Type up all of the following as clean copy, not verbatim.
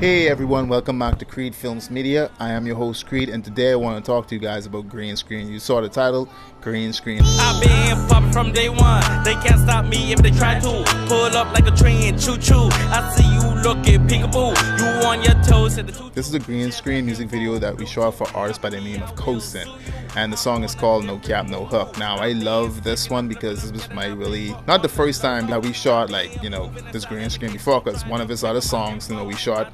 Hey everyone, welcome back to Creed Films Media. I am your host Creed, and today I want to talk to you guys about green screen. You saw the title, green screen. I've been popping from day one. They can't stop me if they try to. Pull up like a train, choo choo. I see you looking peekaboo. You on your toes at the two. This is a green screen music video that we shot for artists by the name of Cosin, and the song is called No Cap No Hook. Now I love this one because this was my not the first time that we shot this green screen before, because one of his other songs we shot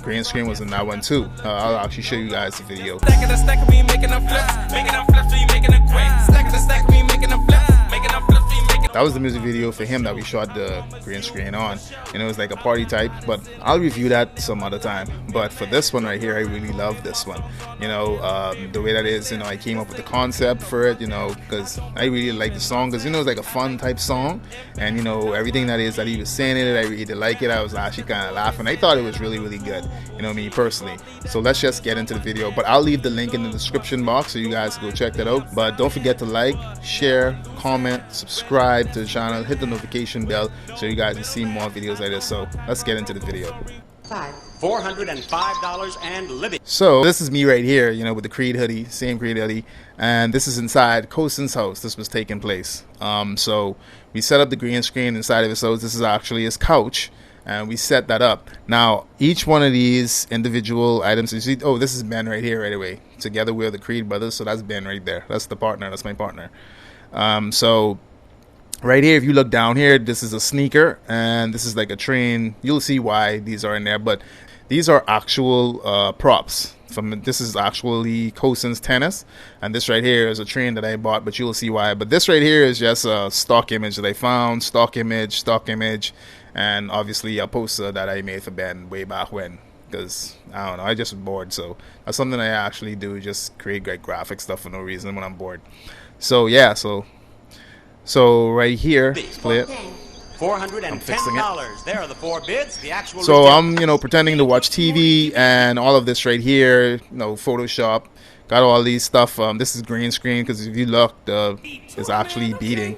green screen was in that one too. I'll actually show you guys the video. Stack the stack, we making them flips. Making them flips, we making them quick. Stack the stack, we making them flips. Making them flips, we making. That was the music video for him that we shot the green screen on, and it was like a party type, but I'll review that some other time. But for this one right here, I really love this one. The way that is, I came up with the concept for it, because I really like the song, because it's like a fun type song, and everything that is that he was saying in it, I really did like it. I was actually kind of laughing. I thought it was really good, me personally. So let's just get into the video, but I'll leave the link in the description box so you guys go check that out. But don't forget to like, share, comment, subscribe to the channel, hit the notification bell so you guys can see more videos like this. So let's get into the video. $405 and living. So this is me right here, with the Creed hoodie, same Creed hoodie, and this is inside Cosin's house. This was taking place. So we set up the green screen inside of his house. This is actually his couch, and we set that up. Now each one of these individual items, you see, oh, this is Ben right here, right away. Together we're the Creed brothers, so that's Ben right there. That's the partner. That's my partner. So right here, if you look down here, this is a sneaker, and this is like a train. You'll see why these are in there, but these are actual props. This is actually Cosin's tennis, and this right here is a train that I bought, but you'll see why. But this right here is just a stock image that I found, stock image, and obviously a poster that I made for Ben way back when, because I don't know, I just was bored. So that's something I actually do, just create great graphic stuff for no reason when I'm bored. So yeah, so right here, let's play it. $410. There are the four bids. The actual. So I'm, pretending to watch TV, and all of this right here, Photoshop, got all these stuff. This is green screen because if you look, it's actually beating.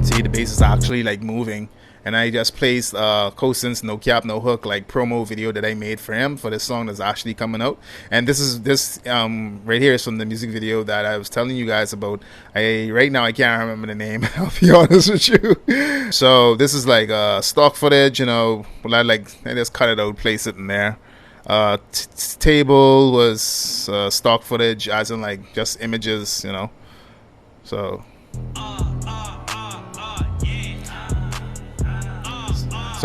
See, the bass is actually like moving, and I just placed Cosin's No Cap No Hook promo video that I made for him for this song that's actually coming out. And this right here is from the music video that I was telling you guys about. Right now I can't remember the name, I'll be honest with you. So this is like stock footage, but I just cut it out, place it in there. Table was stock footage, as in just images, so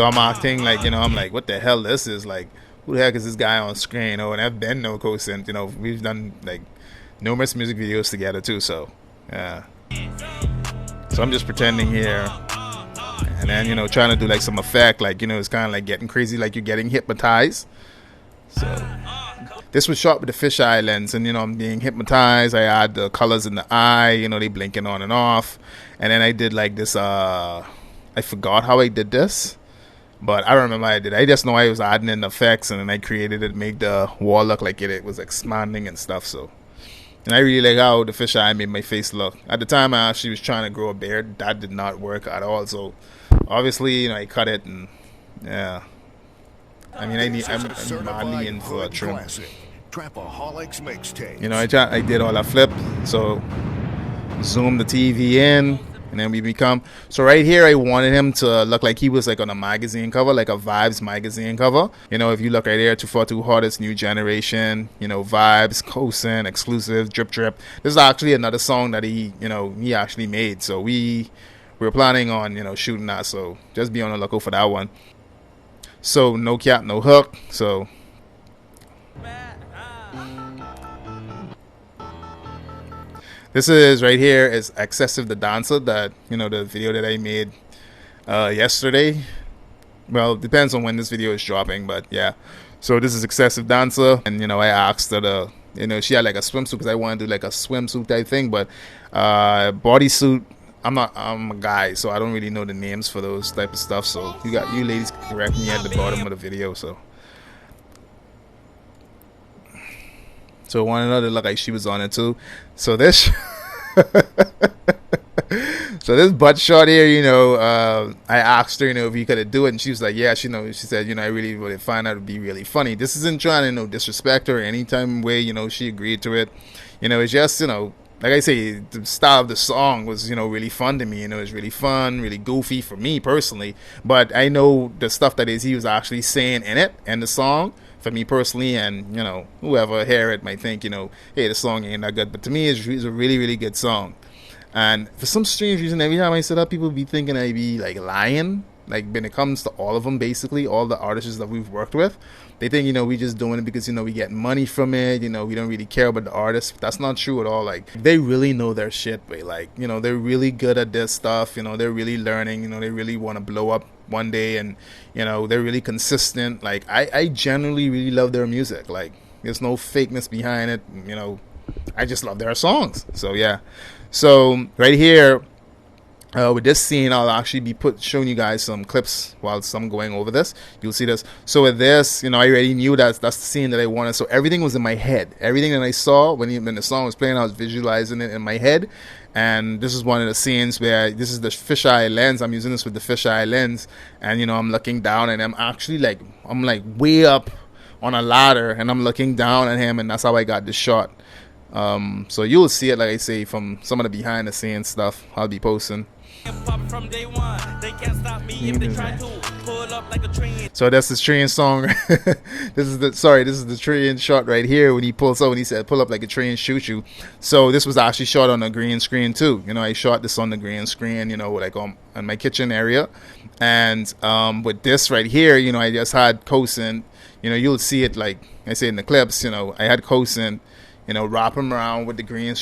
I'm acting I'm like, what the hell this is, who the heck is this guy on screen? Oh, and I've been no Cosin, we've done numerous music videos together too, so yeah. So I'm just pretending here, and then trying to do some effect, it's kind of getting crazy, you're getting hypnotized. So this was shot with the fisheye lens, and I'm being hypnotized. I add the colors in the eye, they blinking on and off, and then I did this I forgot how I did this, but I don't remember how I did. I just know I was adding in the effects, and then I created it, make the wall look like it was expanding and stuff. So, and I really like how the fisheye made my face look. At the time, I actually was trying to grow a beard. That did not work at all. So, obviously, I cut it, and yeah. I mean, I'm madly in for a trim. I did all that flip. So, zoom the TV in. And then we become, so right here I wanted him to look like he was on a magazine cover, like a Vibes magazine cover. If you look right here, 242 Hottest New Generation, Vibes, Cosin, Exclusive, Drip. This is actually another song that he actually made. So we were planning on, shooting that. So just be on the lookout for that one. So No Cap No Hook. So this is right here is Excessive the Dancer, that the video that I made yesterday. Well, it depends on when this video is dropping, but yeah. So this is Excessive Dancer, and I asked her to, she had a swimsuit, because I wanted to do a swimsuit type thing, but bodysuit. I'm a guy, so I don't really know the names for those type of stuff. So you ladies can correct me at the bottom of the video. So one another look like she was on it too. So this So this butt shot here, I asked her, if you could do it, and she was like, yeah, she said, I really would find that would be really funny. This isn't trying to, disrespect her any time way, she agreed to it. It's just, like I say, the style of the song was, really fun to me. It was really fun, really goofy for me personally. But I know the stuff that he was actually saying in it and the song for me personally, and whoever hear it might think, hey, the song ain't that good. But to me, it's a really, really good song. And for some strange reason, every time I sit up, people be thinking I be like lying. Like when it comes to all of them, basically all the artists that we've worked with, they think we just doing it because we get money from it. We don't really care about the artists. But that's not true at all. Like they really know their shit, but like they're really good at this stuff. They're really learning. They really want to blow up one day, and they're really consistent. Like I generally really love their music. Like there's no fakeness behind it. I just love their songs. So yeah. So right here. With this scene, I'll actually be showing you guys some clips whilst I'm going over this. You'll see this. So with this, I already knew that's the scene that I wanted. So everything was in my head. Everything that I saw when the song was playing, I was visualizing it in my head. And this is one of the scenes where this is the fisheye lens. I'm using this with the fisheye lens, and I'm looking down, and I'm actually I'm way up on a ladder, and I'm looking down at him, and that's how I got this shot. So you'll see it, like I say, from some of the behind the scenes stuff I'll be posting. From day one, they can't stop me if they try to pull up like a train. So that's the train song. This is the train shot right here when he pulls up and he said pull up like a train, shoot you. So this was actually shot on a green screen too. I shot this on the green screen, like on my kitchen area. And with this right here, I just had Cosin. You'll see it like I say in the clips. I had Cosin, wrap him around with the green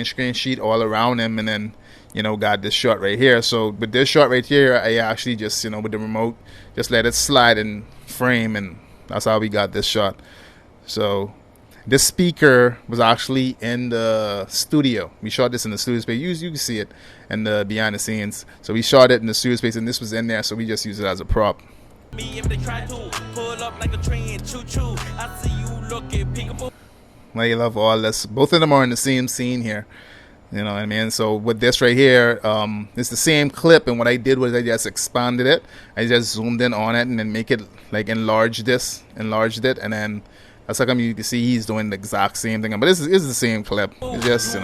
screen sheet all around him, and then got this shot right here. So with this shot right here, I actually just with the remote just let it slide in frame, and that's how we got this shot. So this speaker was actually in the studio. We shot this in the studio space. You can see it in the behind the scenes. So we shot it in the studio space, and this was in there, so we just used it as a prop. Me if they try to pull up like a train, choo choo. I see you looking peekaboo. I love all this. Both of them are in the same scene here. You know what I mean? So with this right here, it's the same clip, and what I did was I just expanded it. I just zoomed in on it and then make it like enlarged it, and then that's how come you can see he's doing the exact same thing. But this is the same clip. It's just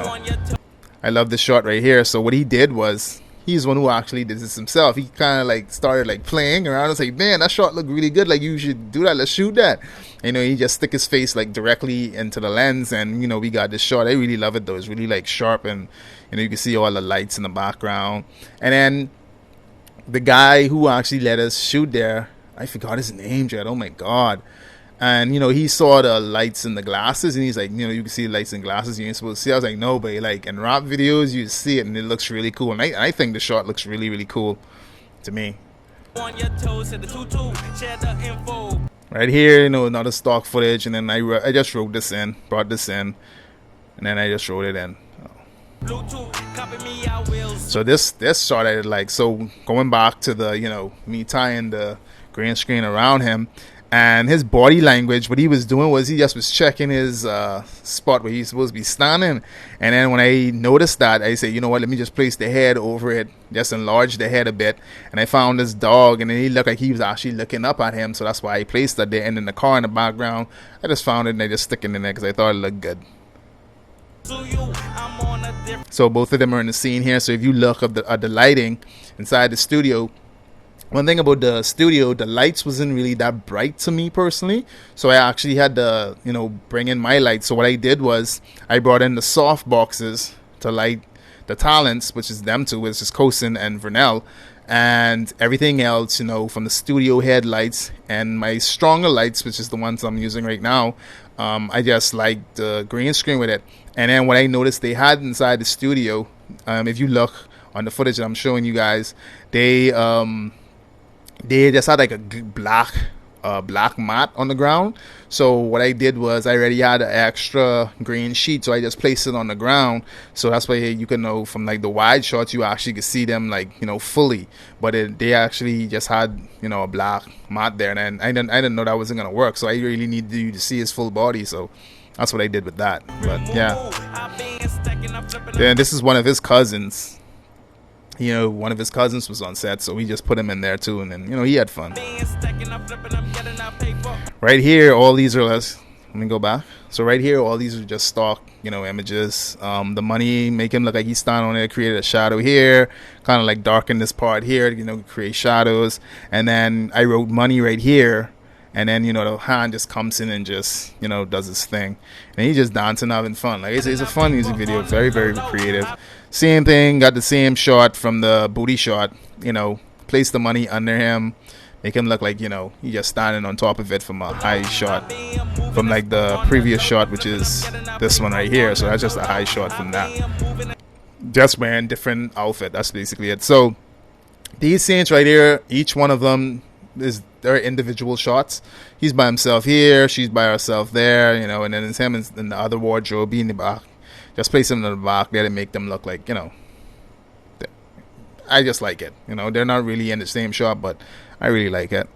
I love this shot right here. So what he did was he's the one who actually did this himself. He kind of started playing around. I was like, man, that shot looked really good. You should do that. Let's shoot that. He just stick his face directly into the lens, and we got this shot. I really love it though. It's really sharp, and you can see all the lights in the background. And then the guy who actually let us shoot there, I forgot his name, Jed. Oh my god. And he saw the lights in the glasses, and he's like, you can see the lights in glasses, you ain't supposed to see. I was like, no, but in rap videos you see it, and it looks really cool. And I think the shot looks really, really cool to me. On your toes, the tutu, share the info. Right here, another stock footage, and then I just brought this in, and then I just wrote it in. Bluetooth, copy me, I will. So this shot I did so going back to the me tying the green screen around him. And his body language, what he was doing was he just was checking his spot where he's supposed to be standing. And then when I noticed that, I said, you know what, let me just place the head over it, just enlarge the head a bit. And I found this dog, and then he looked like he was actually looking up at him. So that's why I placed that there. And then the car in the background, I just found it, and I just stick it in there because I thought it looked good. So both of them are in the scene here. So if you look at the lighting inside the studio, one thing about the studio, the lights wasn't really that bright to me personally, so I actually had to bring in my lights. So what I did was I brought in the soft boxes to light the talents, which is them two, which is Cosin and Vernell, and everything else from the studio headlights and my stronger lights, which is the ones I'm using right now. I just like the green screen with it. And then what I noticed they had inside the studio, if you look on the footage that I'm showing you guys, they just had a black mat on the ground. So what I did was I already had an extra green sheet, so I just placed it on the ground. So that's why you can know from the wide shots you actually could see them fully, but they actually just had a black mat there, and I didn't know that wasn't gonna work. So I really needed you to see his full body, so that's what I did with that. But yeah, then this is one of his cousins. you know, one of his cousins was on set, so we just put him in there too, and then, you know, he had fun. Right here, all these are less. Let me go back. So right here, all these are just stock, you know, images. The money, make him look like he's standing on there, created a shadow here, kind of like darken this part here, you know, create shadows. And then I wrote money right here, and then, you know, the hand just comes in and just, you know, does his thing. And he's just dancing, having fun. Like I say, it's a fun music video, very, very creative. Same thing, got the same shot from the booty shot, you know, place the money under him, make him look like, you know, he just standing on top of it from a high shot from like the previous shot, which is this one right here. So that's just a high shot from that. Just wearing different outfit, that's basically it. So these scenes right here, each one of them is their individual shots. He's by himself here, she's by herself there, you know, and then it's him in the other wardrobe in the back. Just place them in the back there to make them look like, you know, I just like it. You know, they're not really in the same shot, but I really like it.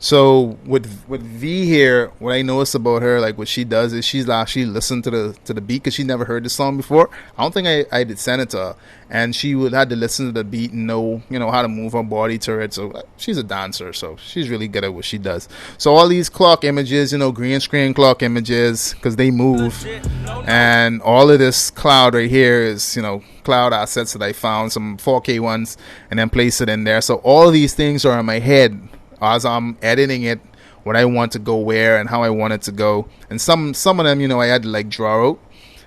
So with V here, what I noticed about her, like what she does is she's actually listened to the beat, because she never heard this song before. I don't think I did send it to her, and she would have to listen to the beat and know, you know, how to move her body to it. So she's a dancer, so she's really good at what she does. So all these clock images, you know, green screen clock images, because they move, and all of this cloud right here is, you know, cloud assets that I found, some 4K ones, and then place it in there. So all these things are in my head as I'm editing it, what I want to go where and how I want it to go. And some of them, you know, I had to like draw out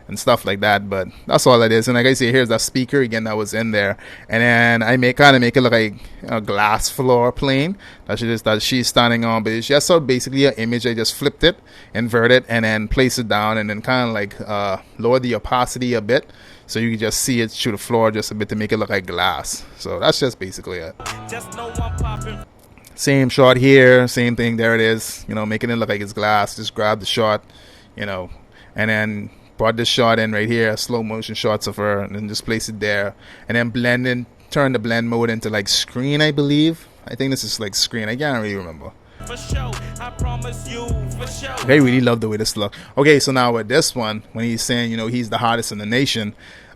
and stuff like that, but that's all it is. And like I say, here's that speaker again that was in there, and then I kind of make it look like a glass floor plane that she's standing on. But it's just so basically an image. I just flipped it, invert it, and then place it down, and then kind of like lower the opacity a bit, so you can just see it through the floor just a bit to make it look like glass. So that's just basically it. Same shot here, same thing, there it is, you know, making it look like it's glass. Just grab the shot, you know, and then brought this shot in right here, slow motion shots of her, and then just place it there, and then blend in, turn the blend mode into like screen, I believe. I think this is like screen, I can't really remember. For sure, I promise you, for sure. I really love the way this looks. Okay, so now with this one, when he's saying, you know, he's the hottest in the nation,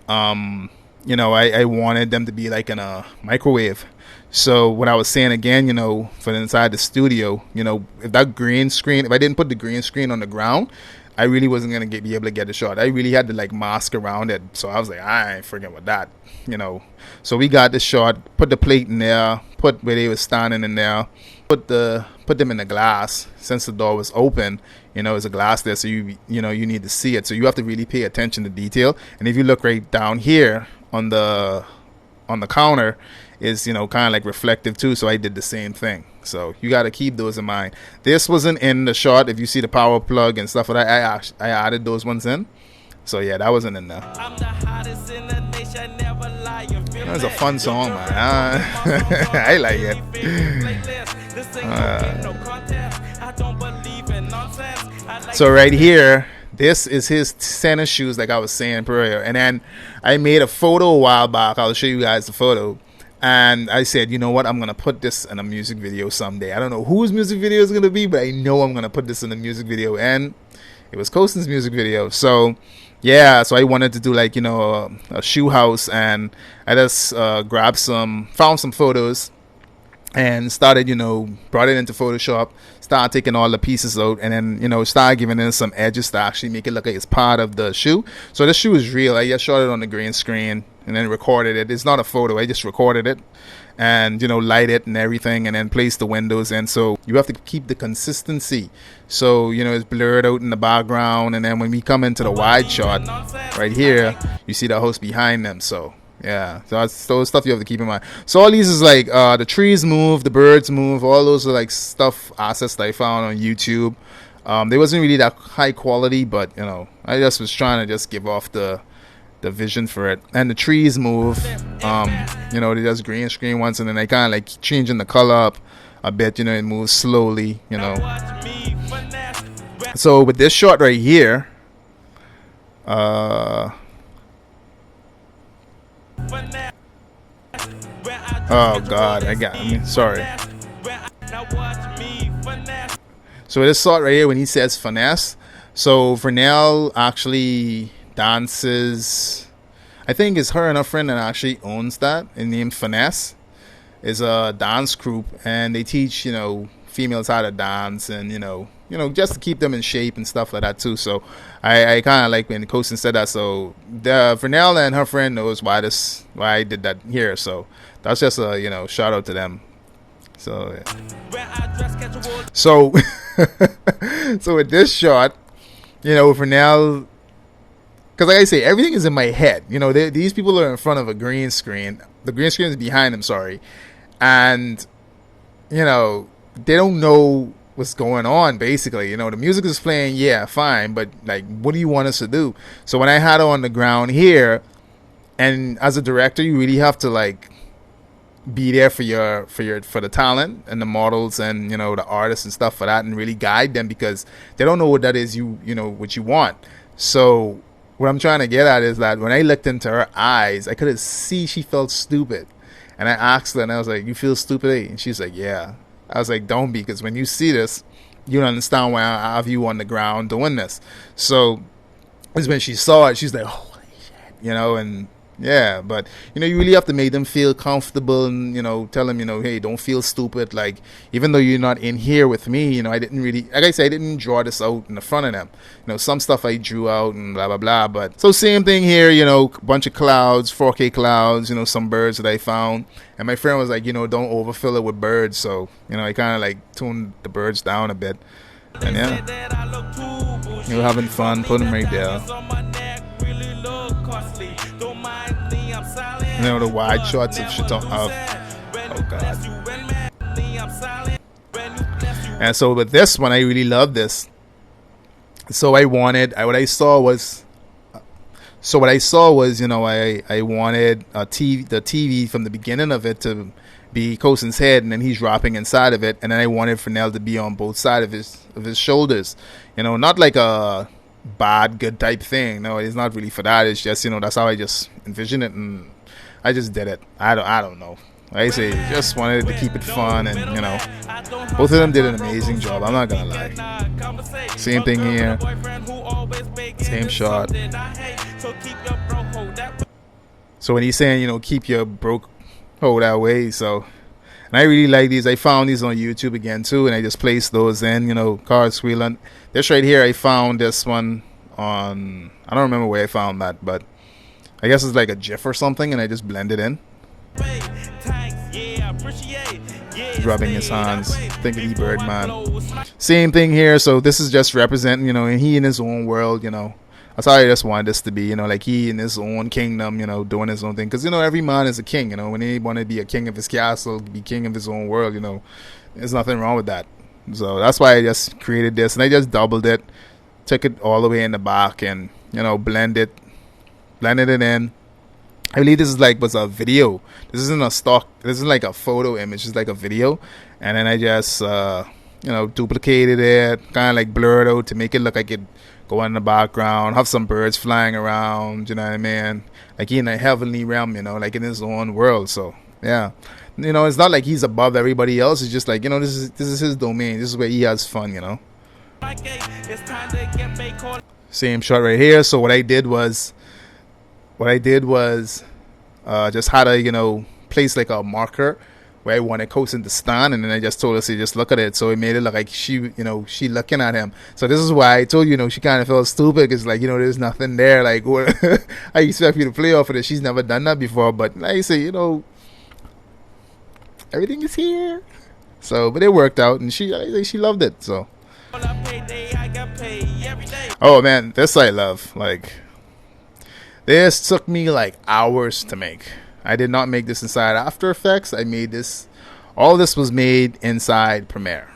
you know, I wanted them to be like in a microwave. So what I was saying again, you know, for inside the studio, you know, if that green screen, if I didn't put the green screen on the ground, I really wasn't going to be able to get the shot. I really had to like mask around it. So I was like, I ain't forgetting with that, you know. So we got the shot, put the plate in there, put where they were standing in there, put them in the glass. Since the door was open, you know, there's a glass there, so you know, you need to see it. So you have to really pay attention to detail. And if you look right down here on the counter, is, you know, kind of like reflective too, so I did the same thing. So you got to keep those in mind. This wasn't in the shot. If you see the power plug and stuff like that, I added those ones in. So yeah, that wasn't in there. That's a fun song, man. I like it. So right here, this is his tennis shoes, like I was saying earlier. And then I made a photo a while back. I'll show you guys the photo. And I said, you know what, I'm going to put this in a music video someday. I don't know whose music video is going to be, but I know I'm going to put this in a music video. And it was Coaston's music video. So, yeah, so I wanted to do like, you know, a shoe house. And I just found some photos and started, you know, brought it into Photoshop, started taking all the pieces out, and then, you know, started giving it some edges to actually make it look like it's part of the shoe. So the shoe is real. I just shot it on the green screen and then recorded it. It's not a photo. I just recorded it and, you know, light it and everything, and then place the windows in. So you have to keep the consistency. So, you know, it's blurred out in the background, and then when we come into the wide shot right here, you see the house behind them. So yeah, so that's those stuff you have to keep in mind. So all these is like the trees move, the birds move, all those are like assets that I found on YouTube. They wasn't really that high quality, but, you know, I just was trying to just give off the vision for it. And the trees move, you know, they just green screen once, and then they kind of like changing the color up a bit, you know, it moves slowly, you know. So with this shot right here, oh God, sorry. So this shot right here when he says finesse, So Vernell actually dances. I think it's her and her friend that actually owns that, and named Finesse. Is a dance group, and they teach females how to dance, and just to keep them in shape and stuff like that too. So I kind of like when Coastin said that. So the Vernell and her friend knows why I did that here. So that's just a shout out to them. So yeah. So so with this shot, Vernell, because like I say, everything is in my head. These people are in front of a green screen. The green screen is behind them. Sorry. And they don't know what's going on. Basically, the music is playing, yeah, fine, but like, what do you want us to do? So when I had her on the ground here, and as a director, you really have to like be there for the talent and the models and the artists and stuff for that, and really guide them, because they don't know what that is what you want. So what I'm trying to get at is that when I looked into her eyes, I could see she felt stupid. And I asked her, and I was like, "You feel stupid, eh?" And she's like, "Yeah." I was like, "Don't be, because when you see this, you don't understand why I have you on the ground doing this." So it's when she saw it, she's like, "Holy shit," and yeah. But you really have to make them feel comfortable, and tell them, hey, don't feel stupid. Like, even though you're not in here with me, I didn't really, like I said, I didn't draw this out in the front of them. Some stuff I drew out and blah blah blah. But so same thing here, bunch of clouds, 4K clouds, some birds that I found. And my friend was like, don't overfill it with birds. So I kind of like tuned the birds down a bit. And yeah, you're having fun. Put them right there. The wide shots of oh god. And so with this one, I really love this. So I wanted, what I saw was, I wanted the TV from the beginning of it to be Coastin's head, and then he's dropping inside of it, and then I wanted Fresnel to be on both sides of his shoulders. Not like a bad good type thing. No, it's not really for that. It's just that's how I just envisioned it, and I just did it. I don't know. Like I say, just wanted to keep it fun, and both of them did an amazing job. I'm not gonna lie. Same thing here, same shot. So when he's saying keep your broke hoe that way, so, and I really like these. I found these on YouTube again too, and I just placed those in. Cars squealing. This right here, I found this one on, I don't remember where I found that, but I guess it's like a GIF or something, and I just blended in. Rubbing his hands, thinking he Birdman. Same thing here. So this is just representing, he in his own world, That's how I just wanted this to be, like he in his own kingdom, doing his own thing. Because, every man is a king, when he want to be a king of his castle, be king of his own world, there's nothing wrong with that. So that's why I just created this, and I just doubled it, took it all the way in the back, and, blended it in. I believe this was a video. This isn't a stock. This isn't like a photo image. It's like a video. And then I just, duplicated it, kind of like blurred out to make it look like it go in the background, have some birds flying around, you know what I mean? Like he in a heavenly realm, like in his own world. So, yeah. It's not like he's above everybody else. It's just like, this is his domain. This is where he has fun, Same shot right here. So what I did was just had a place like a marker where I wanted Coastin to stand, and then I just told her to just look at it. So it made it look like she looking at him. So this is why I told you, she kind of felt stupid, because like there's nothing there. Like, what I expect you to play off of it. She's never done that before. But like I say, everything is here. So, but it worked out, and she loved it. So, oh man, this I love. Like, this took me like hours to make. I did not make this inside After Effects. I made this. All this was made inside Premiere.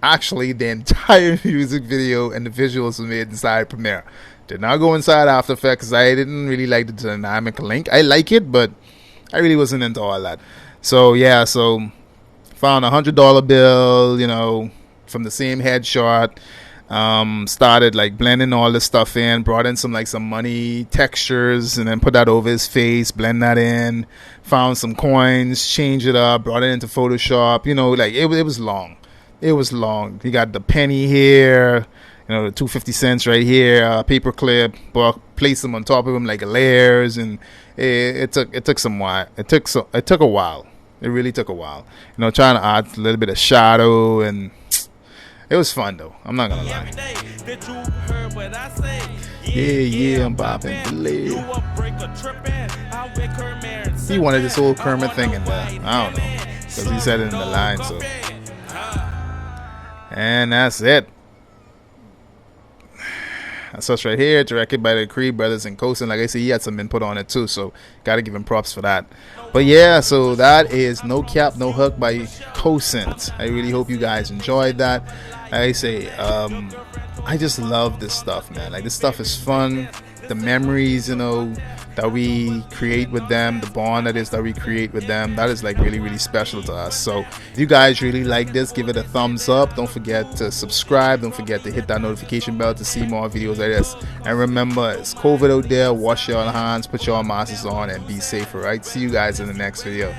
Actually, the entire music video and the visuals were made inside Premiere. Did not go inside After Effects because I didn't really like the dynamic link. I like it, but I really wasn't into all that. So yeah, found $100 bill, from the same headshot. Started like blending all this stuff in, brought in some money textures, and then put that over his face, blend that in, found some coins, changed it up, brought it into Photoshop. Like it was long. You got the penny here, You know, the 250 cents right here, paper clip, but place them on top of them like layers, and it took some while. It took a while. It really took a while. You know, trying to add a little bit of shadow, and it was fun though. I'm not gonna lie. Yeah, I'm bopping believe. He wanted this whole Kermit thing in there. I don't know, because he said it in the line. So, and that's it. That's us right here, directed by the Creed brothers and Cosin. Like I said, he had some input on it too, so gotta give him props for that. But yeah, so that is No Cap, No Hook by Cosin. I really hope you guys enjoyed that. Like I say, I just love this stuff, man. Like, this stuff is fun. The memories, you know, that we create with them, the bond that we create with them, that is like really, really special to us. So if you guys really like this, give it a thumbs up. Don't forget to subscribe. Don't forget to hit that notification bell to see more videos like this. And remember, it's COVID out there. Wash your hands, put your masks on, and be safe, all right? See you guys in the next video.